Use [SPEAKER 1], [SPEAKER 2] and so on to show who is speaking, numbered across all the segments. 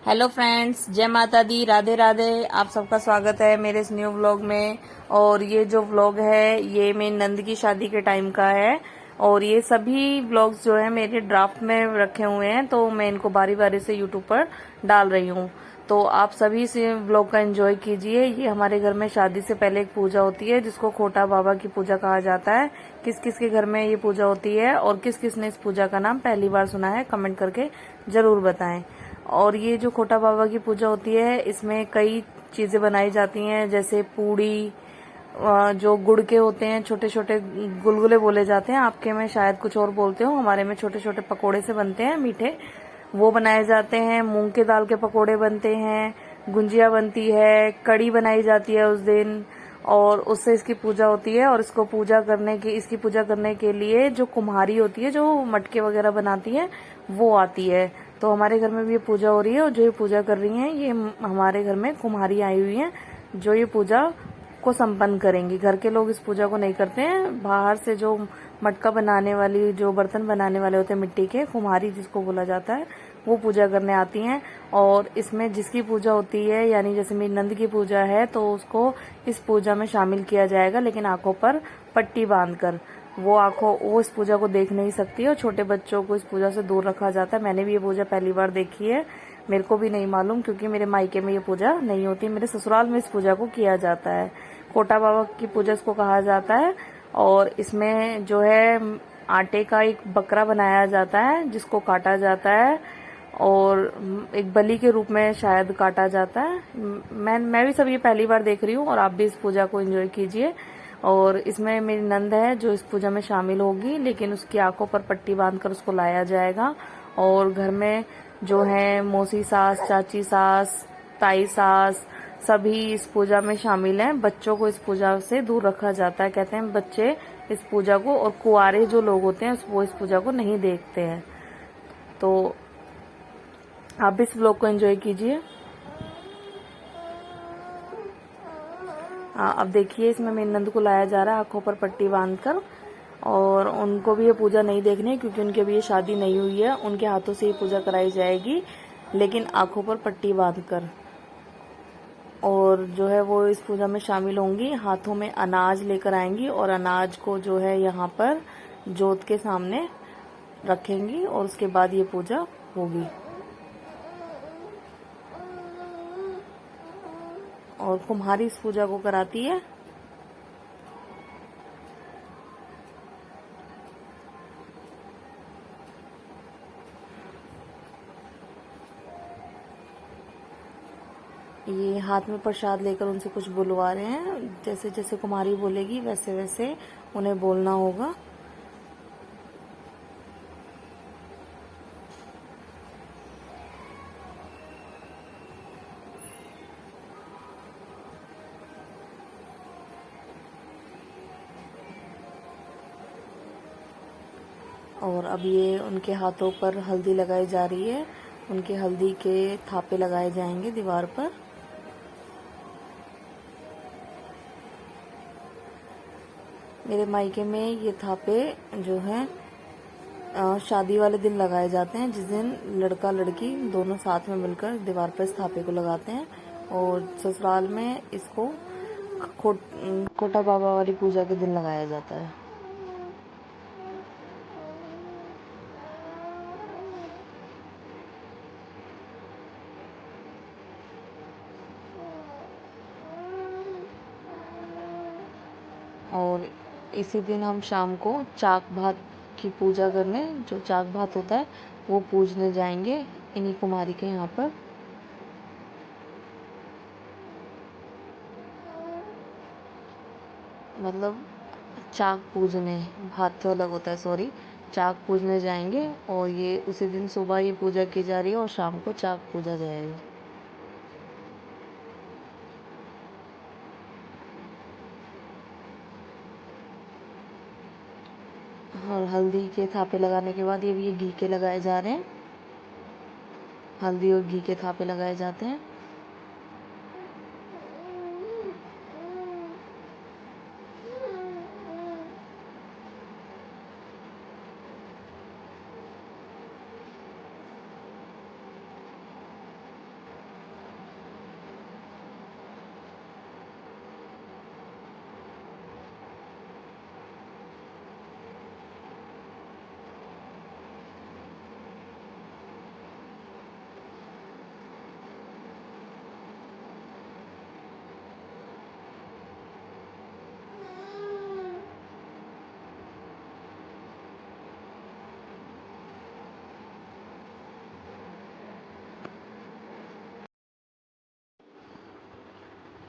[SPEAKER 1] Hello friends, जय माता दी, राधे राधे। आप सबका स्वागत है मेरे इस न्यू व्लॉग में। और ये जो व्लॉग है ये मेरी नंद की शादी के टाइम का है। और ये सभी व्लॉग्स जो है मेरे ड्राफ्ट में रखे हुए हैं, तो मैं इनको बारी बारी से यूट्यूब पर डाल रही हूँ। तो आप सभी से व्लॉग का एंजॉय कीजिए। ये हमारे घर में शादी से पहले एक पूजा होती है जिसको खोटा बाबा की पूजा कहा जाता है। किस किस के घर में ये पूजा होती है और किस किस ने इस पूजा का नाम पहली बार सुना है, कमेंट करके जरूर बताएं। और ये जो खोटा बाबा की पूजा होती है इसमें कई चीजें बनाई जाती हैं, जैसे पूड़ी, जो गुड़ के होते हैं छोटे छोटे गुलगुले बोले जाते हैं, आपके में शायद कुछ और बोलते हो, हमारे में छोटे छोटे पकोड़े से बनते हैं मीठे, वो बनाए जाते हैं। मूंग के दाल के पकोड़े बनते हैं, गुंजिया बनती है, कड़ी बनाई जाती है उस दिन। और उससे इसकी पूजा होती है। और इसकी पूजा करने के लिए जो कुम्हारी होती है जो मटके वगैरह बनाती है वो आती है। तो हमारे घर में भी ये पूजा हो रही है और जो ये पूजा कर रही हैं ये हमारे घर में कुम्हारी आई हुई हैं जो ये पूजा को संपन्न करेंगी। घर के लोग इस पूजा को नहीं करते हैं, बाहर से जो मटका बनाने वाली, जो बर्तन बनाने वाले होते हैं मिट्टी के, कुम्हारी जिसको बोला जाता है, वो पूजा करने आती हैं। और इसमें जिसकी पूजा होती है, यानी जैसे मेरी नंद की पूजा है, तो उसको इस पूजा में शामिल किया जाएगा, लेकिन आंखों पर पट्टी बांधकर। वो इस पूजा को देख नहीं सकती और छोटे बच्चों को इस पूजा से दूर रखा जाता है। मैंने भी ये पूजा पहली बार देखी है, मेरे को भी नहीं मालूम, क्योंकि मेरे मायके में ये पूजा नहीं होती, मेरे ससुराल में इस पूजा को किया जाता है। कोटा बाबा की पूजा इसको कहा जाता है। और इसमें जो है आटे का एक बकरा बनाया जाता है जिसको काटा जाता है और एक बलि के रूप में शायद काटा जाता है। मैं भी सब ये पहली बार देख रही हूँ और आप भी इस पूजा को एंजॉय कीजिए। और इसमें मेरी नंद है जो इस पूजा में शामिल होगी, लेकिन उसकी आंखों पर पट्टी बांधकर उसको लाया जाएगा। और घर में जो है मौसी सास, चाची सास, ताई सास, सभी इस पूजा में शामिल हैं। बच्चों को इस पूजा से दूर रखा जाता है, कहते हैं बच्चे इस पूजा को, और कुंवारे जो लोग होते हैं वो इस पूजा को नहीं देखते हैं। तो आप भी इस व्लॉग को एंजॉय कीजिए। अब देखिए इसमें मेरी नंद को लाया जा रहा है आंखों पर पट्टी बांधकर। और उनको भी ये पूजा नहीं देखनी है क्योंकि उनकी अभी ये शादी नहीं हुई है, उनके हाथों से ये पूजा कराई जाएगी, लेकिन आंखों पर पट्टी बांधकर। और जो है वो इस पूजा में शामिल होंगी, हाथों में अनाज लेकर आएंगी और अनाज को जो है यहाँ पर जोत के सामने रखेंगी और उसके बाद ये पूजा होगी। और कुम्हारी इस पूजा को कराती है। ये हाथ में प्रसाद लेकर उनसे कुछ बुलवा रहे हैं, जैसे जैसे कुमारी बोलेगी वैसे वैसे उन्हें बोलना होगा। और अब ये उनके हाथों पर हल्दी लगाई जा रही है, उनके हल्दी के थापे लगाए जाएंगे दीवार पर। मेरे मायके में ये थापे जो हैं शादी वाले दिन लगाए जाते हैं, जिस दिन लड़का लड़की दोनों साथ में मिलकर दीवार पर इस थापे को लगाते हैं। और ससुराल में इसको खोटा बाबा वाली पूजा के दिन लगाया जाता है। और इसी दिन हम शाम को चाक भात की पूजा करने, जो चाक भात होता है वो पूजने जाएंगे इन्हीं कुमारी के यहाँ पर। मतलब चाक पूजने, भात तो अलग होता है, सॉरी, चाक पूजने जाएंगे। और ये उसी दिन सुबह ये पूजा की जा रही है और शाम को चाक पूजा जाएगी। और हल्दी के थापे लगाने के बाद ये घी के लगाए जा रहे हैं, हल्दी और घी के थापे लगाए जाते हैं।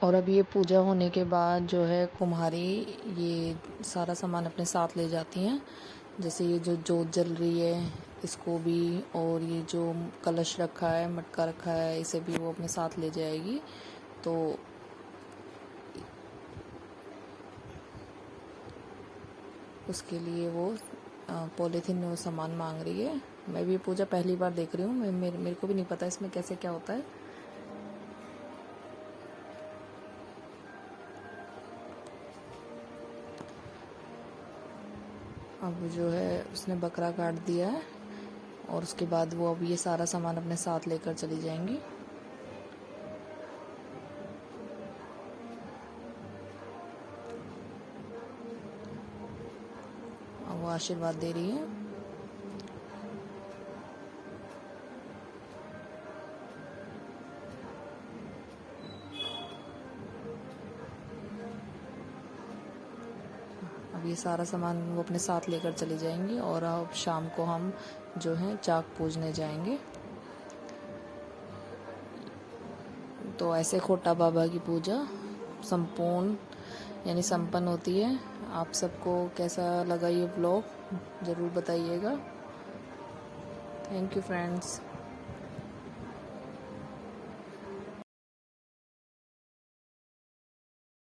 [SPEAKER 1] और अब ये पूजा होने के बाद जो है कुम्हारी ये सारा सामान अपने साथ ले जाती हैं। जैसे ये जो जोत जल रही है इसको भी, और ये जो कलश रखा है, मटका रखा है, इसे भी वो अपने साथ ले जाएगी। तो उसके लिए वो पॉलीथीन में वो सामान मांग रही है। मैं भी ये पूजा पहली बार देख रही हूँ, मेरे को भी नहीं पता इसमें कैसे क्या होता है। अब जो है उसने बकरा काट दिया है और उसके बाद वो अब ये सारा सामान अपने साथ लेकर चली जाएंगी। अब वो आशीर्वाद दे रही है। अब ये सारा सामान वो अपने साथ लेकर चली जाएंगी और अब शाम को हम जो है चाक पूजने जाएंगे। तो ऐसे खोटा बाबा की पूजा संपूर्ण यानी संपन्न होती है। आप सबको कैसा लगा ये व्लॉग ज़रूर बताइएगा। Thank you friends.